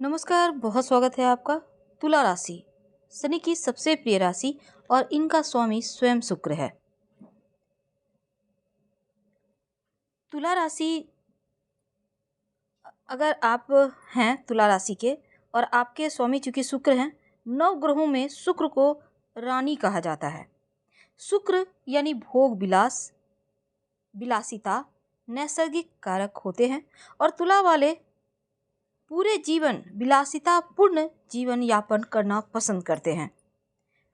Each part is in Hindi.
नमस्कार, बहुत स्वागत है आपका। तुला राशि शनि की सबसे प्रिय राशि और इनका स्वामी स्वयं शुक्र है। तुला राशि, अगर आप हैं तुला राशि के और आपके स्वामी चूंकि शुक्र हैं, नव ग्रहों में शुक्र को रानी कहा जाता है। शुक्र यानी भोग विलास, विलासिता, नैसर्गिक कारक होते हैं और तुला वाले पूरे जीवन विलासिता पूर्ण जीवन यापन करना पसंद करते हैं।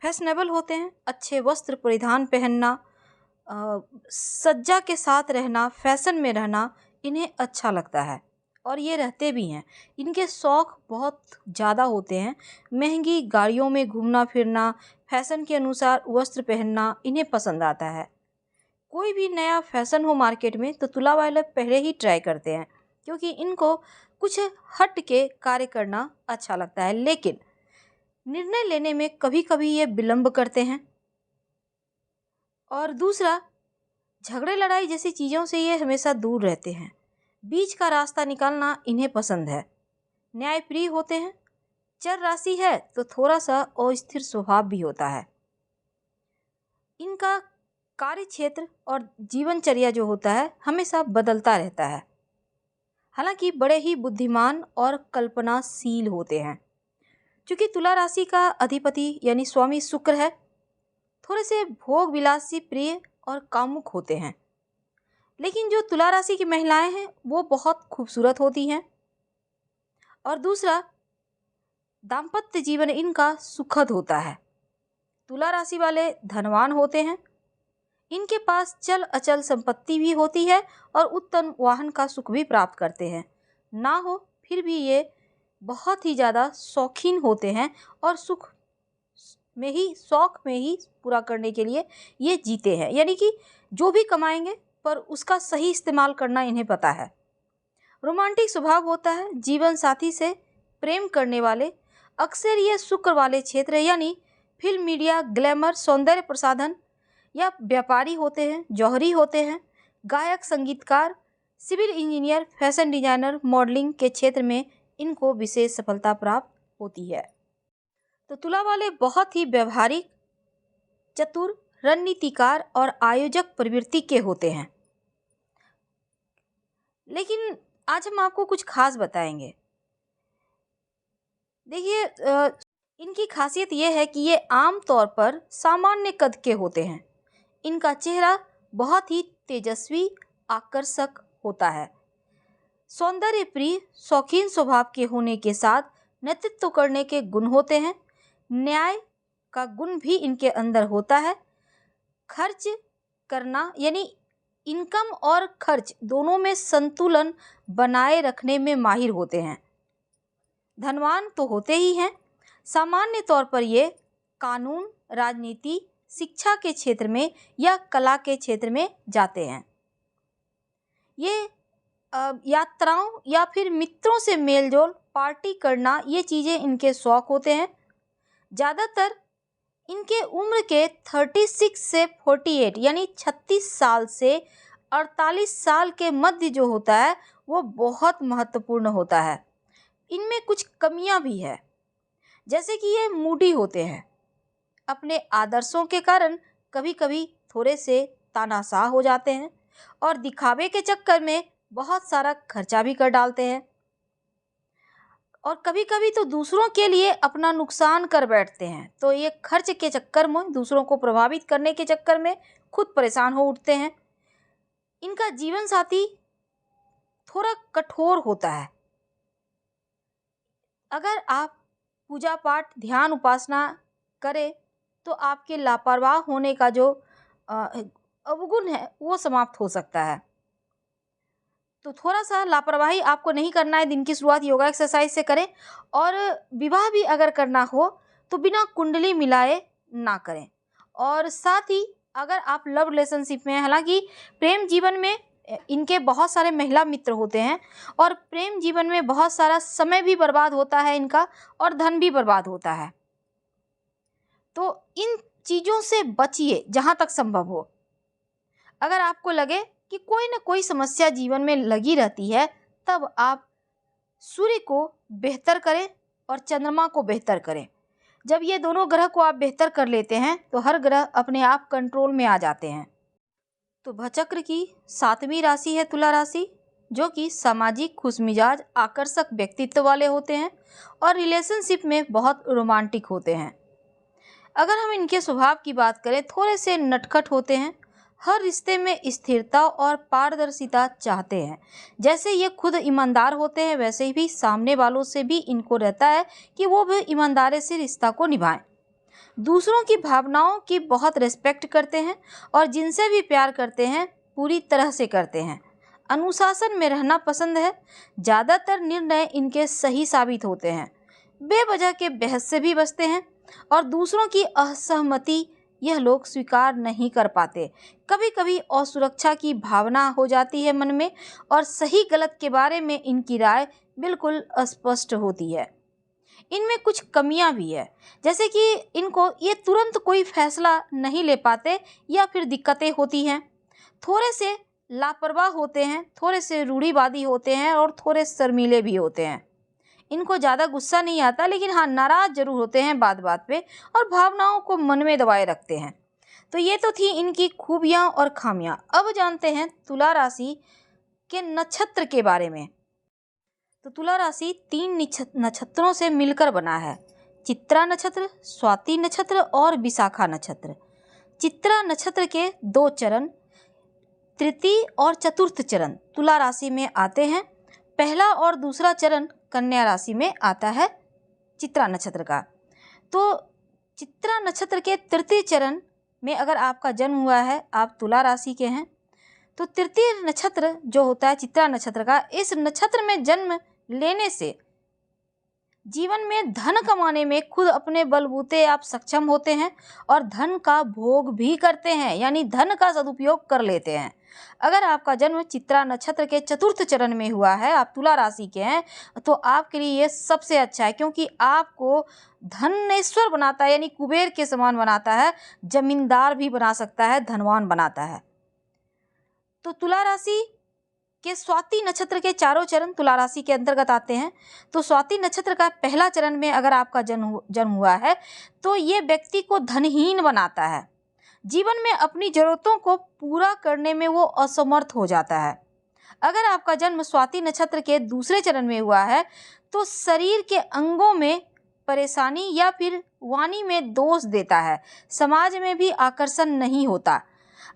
फैशनेबल होते हैं, अच्छे वस्त्र परिधान पहनना, सज्जा के साथ रहना, फैशन में रहना इन्हें अच्छा लगता है और ये रहते भी हैं। इनके शौक बहुत ज़्यादा होते हैं। महंगी गाड़ियों में घूमना फिरना, फैशन के अनुसार वस्त्र पहनना इन्हें पसंद आता है। कोई भी नया फैशन हो मार्केट में तो तुला वाले पहले ही ट्राई करते हैं, क्योंकि इनको कुछ हट के कार्य करना अच्छा लगता है। लेकिन निर्णय लेने में कभी कभी ये विलंब करते हैं। और दूसरा, झगड़े लड़ाई जैसी चीज़ों से ये हमेशा दूर रहते हैं। बीच का रास्ता निकालना इन्हें पसंद है। न्यायप्रिय होते हैं। चर राशि है तो थोड़ा सा अस्थिर स्वभाव भी होता है। इनका कार्य क्षेत्र और जीवनचर्या जो होता है हमेशा बदलता रहता है। हालांकि बड़े ही बुद्धिमान और कल्पनाशील होते हैं। क्योंकि तुला राशि का अधिपति यानी स्वामी शुक्र है, थोड़े से भोग विलासी प्रिय और कामुक होते हैं। लेकिन जो तुला राशि की महिलाएं हैं वो बहुत खूबसूरत होती हैं। और दूसरा, दाम्पत्य जीवन इनका सुखद होता है। तुला राशि वाले धनवान होते हैं। इनके पास चल अचल संपत्ति भी होती है और उत्तम वाहन का सुख भी प्राप्त करते हैं। ना हो फिर भी ये बहुत ही ज़्यादा शौकीन होते हैं और शौक में ही पूरा करने के लिए ये जीते हैं। यानी कि जो भी कमाएंगे पर उसका सही इस्तेमाल करना इन्हें पता है। रोमांटिक स्वभाव होता है। जीवन साथी से प्रेम करने वाले अक्सर ये शुक्र वाले क्षेत्र यानी फिल्म, मीडिया, ग्लैमर, सौंदर्य प्रसाधन या व्यापारी होते हैं, जौहरी होते हैं। गायक, संगीतकार, civil engineer, fashion designer, modelling के क्षेत्र में इनको विशेष सफलता प्राप्त होती है। तो तुला वाले बहुत ही व्यवहारिक, चतुर, रणनीतिकार और आयोजक प्रवृत्ति के होते हैं। लेकिन आज हम आपको कुछ खास बताएंगे। देखिए, इनकी खासियत यह है कि ये आम तौर पर सामान्य कद के होते हैं। इनका चेहरा बहुत ही तेजस्वी, आकर्षक होता है। सौंदर्य प्रिय, शौकीन स्वभाव के होने के साथ नेतृत्व करने के गुण होते हैं। न्याय का गुण भी इनके अंदर होता है। खर्च करना यानी इनकम और खर्च दोनों में संतुलन बनाए रखने में माहिर होते हैं। धनवान तो होते ही हैं। सामान्य तौर पर ये कानून, राजनीति, शिक्षा के क्षेत्र में या कला के क्षेत्र में जाते हैं। ये यात्राओं या फिर मित्रों से मेलजोल, पार्टी करना, ये चीज़ें इनके शौक होते हैं। ज़्यादातर इनके उम्र के 36 से 48 यानी 36 साल से 48 साल के मध्य जो होता है वो बहुत महत्वपूर्ण होता है। इनमें कुछ कमियां भी है, जैसे कि ये मूडी होते हैं। अपने आदर्शों के कारण कभी कभी थोड़े से तानाशाह हो जाते हैं और दिखावे के चक्कर में बहुत सारा खर्चा भी कर डालते हैं। और कभी कभी तो दूसरों के लिए अपना नुकसान कर बैठते हैं। तो ये खर्च के चक्कर में, दूसरों को प्रभावित करने के चक्कर में खुद परेशान हो उठते हैं। इनका जीवन साथी थोड़ा कठोर होता है। अगर आप पूजा पाठ, ध्यान, उपासना करें तो आपके लापरवाह होने का जो अवगुण है वो समाप्त हो सकता है। तो थोड़ा सा लापरवाही आपको नहीं करना है। दिन की शुरुआत योगा एक्सरसाइज से करें। और विवाह भी अगर करना हो तो बिना कुंडली मिलाए ना करें। और साथ ही अगर आप लव रिलेशनशिप में हैं, हालांकि प्रेम जीवन में इनके बहुत सारे महिला मित्र होते हैं और प्रेम जीवन में बहुत सारा समय भी बर्बाद होता है इनका और धन भी बर्बाद होता है। तो इन चीज़ों से बचिए जहाँ तक संभव हो। अगर आपको लगे कि कोई ना कोई समस्या जीवन में लगी रहती है, तब आप सूर्य को बेहतर करें और चंद्रमा को बेहतर करें। जब ये दोनों ग्रह को आप बेहतर कर लेते हैं तो हर ग्रह अपने आप कंट्रोल में आ जाते हैं। तो भचक्र की 7वीं राशि है तुला राशि, जो कि सामाजिक, खुशमिजाज, आकर्षक व्यक्तित्व वाले होते हैं और रिलेशनशिप में बहुत रोमांटिक होते हैं। अगर हम इनके स्वभाव की बात करें, थोड़े से नटखट होते हैं, हर रिश्ते में स्थिरता और पारदर्शिता चाहते हैं। जैसे ये खुद ईमानदार होते हैं, वैसे ही भी सामने वालों से भी इनको रहता है कि वो भी ईमानदारी से रिश्ता को निभाएं। दूसरों की भावनाओं की बहुत रिस्पेक्ट करते हैं और जिनसे भी प्यार करते हैं पूरी तरह से करते हैं। अनुशासन में रहना पसंद है। ज़्यादातर निर्णय इनके सही साबित होते हैं। बेवजह के बहस से भी बचते हैं और दूसरों की असहमति यह लोग स्वीकार नहीं कर पाते। कभी कभी असुरक्षा की भावना हो जाती है मन में और सही गलत के बारे में इनकी राय बिल्कुल अस्पष्ट होती है। इनमें कुछ कमियां भी है, जैसे कि इनको ये तुरंत कोई फैसला नहीं ले पाते या फिर दिक्कतें होती हैं। थोड़े से लापरवाह होते हैं, थोड़े से रूढ़िवादी होते हैं और थोड़े शर्मीले भी होते हैं। इनको ज़्यादा गुस्सा नहीं आता, लेकिन हाँ, नाराज़ जरूर होते हैं बात बात पे और भावनाओं को मन में दबाए रखते हैं। तो ये तो थी इनकी खूबियाँ और खामियाँ। अब जानते हैं तुला राशि के नक्षत्र के बारे में। तो तुला राशि 3 नक्षत्रों से मिलकर बना है: चित्रा नक्षत्र, स्वाति नक्षत्र और विशाखा नक्षत्र। चित्रा नक्षत्र के 2 चरण, तृतीय और चतुर्थ चरण तुला राशि में आते हैं। पहला और दूसरा चरण कन्या राशि में आता है चित्रा नक्षत्र का। तो चित्रा नक्षत्र के तृतीय चरण में अगर आपका जन्म हुआ है, आप तुला राशि के हैं, तो तृतीय नक्षत्र जो होता है चित्रा नक्षत्र का, इस नक्षत्र में जन्म लेने से जीवन में धन कमाने में खुद अपने बलबूते आप सक्षम होते हैं और धन का भोग भी करते हैं, यानी धन का सदुपयोग कर लेते हैं। अगर आपका जन्म चित्रा नक्षत्र के चतुर्थ चरण में हुआ है, आप तुला राशि के हैं, तो आपके लिए ये सबसे अच्छा है, क्योंकि आपको धनेश्वर बनाता है, यानी कुबेर के समान बनाता है, जमींदार भी बना सकता है, धनवान बनाता है। तो तुला राशि के स्वाति नक्षत्र के 4 चरण तुला राशि के अंतर्गत आते हैं। तो स्वाति नक्षत्र का पहला चरण में अगर आपका जन्म हुआ है, तो ये व्यक्ति को धनहीन बनाता है। जीवन में अपनी जरूरतों को पूरा करने में वो असमर्थ हो जाता है। अगर आपका जन्म स्वाति नक्षत्र के दूसरे चरण में हुआ है, तो शरीर के अंगों में परेशानी या फिर वाणी में दोष देता है, समाज में भी आकर्षण नहीं होता।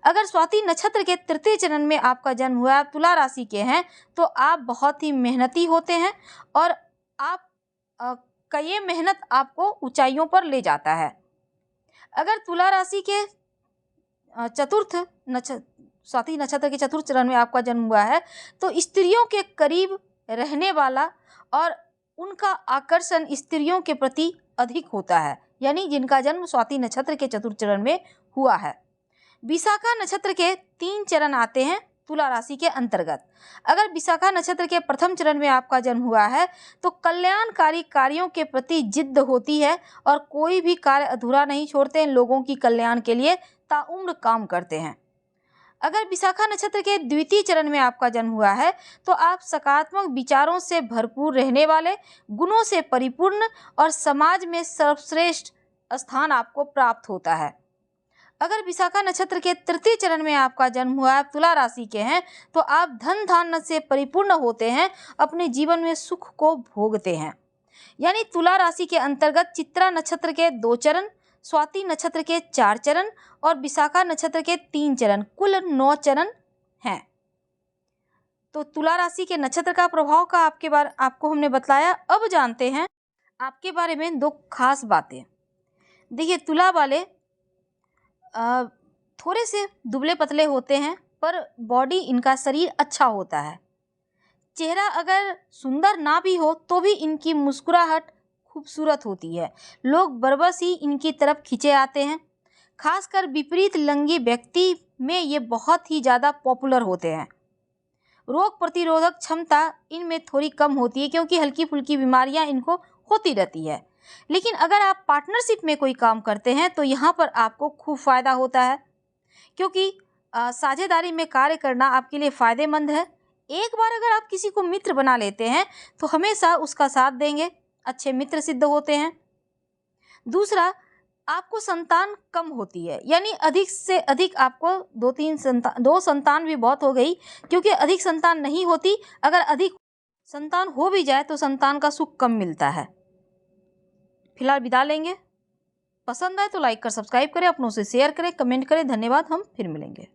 अगर स्वाति नक्षत्र के तृतीय चरण में आपका जन्म हुआ है, आप तुला राशि के हैं, तो आप बहुत ही मेहनती होते हैं और आप का ये मेहनत आपको ऊंचाइयों पर ले जाता है। अगर तुला राशि के स्वाति नक्षत्र के चतुर्थ चरण में आपका जन्म हुआ है, तो स्त्रियों के करीब रहने वाला और उनका आकर्षण स्त्रियों के प्रति अधिक होता है, यानी जिनका जन्म स्वाति नक्षत्र के चतुर्थ चरण में हुआ है। विशाखा नक्षत्र के 3 चरण आते हैं तुला राशि के अंतर्गत। अगर विशाखा नक्षत्र के प्रथम चरण में आपका जन्म हुआ है, तो कल्याणकारी कार्यों के प्रति जिद्द होती है और कोई भी कार्य अधूरा नहीं छोड़ते हैं, लोगों की कल्याण के लिए ताउम्र काम करते हैं। अगर विशाखा नक्षत्र के द्वितीय चरण में आपका जन्म हुआ है, तो आप सकारात्मक विचारों से भरपूर रहने वाले, गुणों से परिपूर्ण और समाज में सर्वश्रेष्ठ स्थान आपको प्राप्त होता है। अगर विशाखा नक्षत्र के तृतीय चरण में आपका जन्म हुआ है, आप तुला राशि के हैं, तो आप धन धान्य से परिपूर्ण होते हैं, अपने जीवन में सुख को भोगते हैं। यानी तुला राशि के अंतर्गत चित्रा नक्षत्र के 2 चरण, स्वाति नक्षत्र के 4 चरण और विशाखा नक्षत्र के 3 चरण, कुल 9 चरण हैं। तो तुला राशि के नक्षत्र का प्रभाव का आपको हमने बताया। अब जानते हैं आपके बारे में 2 खास बातें। देखिए, तुला वाले थोड़े से दुबले पतले होते हैं, पर बॉडी इनका शरीर अच्छा होता है। चेहरा अगर सुंदर ना भी हो तो भी इनकी मुस्कुराहट खूबसूरत होती है। लोग बरबस ही इनकी तरफ खींचे आते हैं। खासकर विपरीत लिंगी व्यक्ति में ये बहुत ही ज़्यादा पॉपुलर होते हैं। रोग प्रतिरोधक क्षमता इनमें थोड़ी कम होती है, क्योंकि हल्की फुल्की बीमारियां इनको होती रहती है। लेकिन अगर आप पार्टनरशिप में कोई काम करते हैं, तो यहाँ पर आपको खूब फ़ायदा होता है, क्योंकि साझेदारी में कार्य करना आपके लिए फ़ायदेमंद है। एक बार अगर आप किसी को मित्र बना लेते हैं तो हमेशा उसका साथ देंगे, अच्छे मित्र सिद्ध होते हैं। दूसरा, आपको संतान कम होती है, यानी अधिक से अधिक आपको दो संतान भी बहुत हो गई, क्योंकि अधिक संतान नहीं होती। अगर अधिक संतान हो भी जाए तो संतान का सुख कम मिलता है। फिलहाल विदा लेंगे। पसंद आए तो लाइक कर सब्सक्राइब करें, अपनों से शेयर करें, कमेंट करें। धन्यवाद। हम फिर मिलेंगे।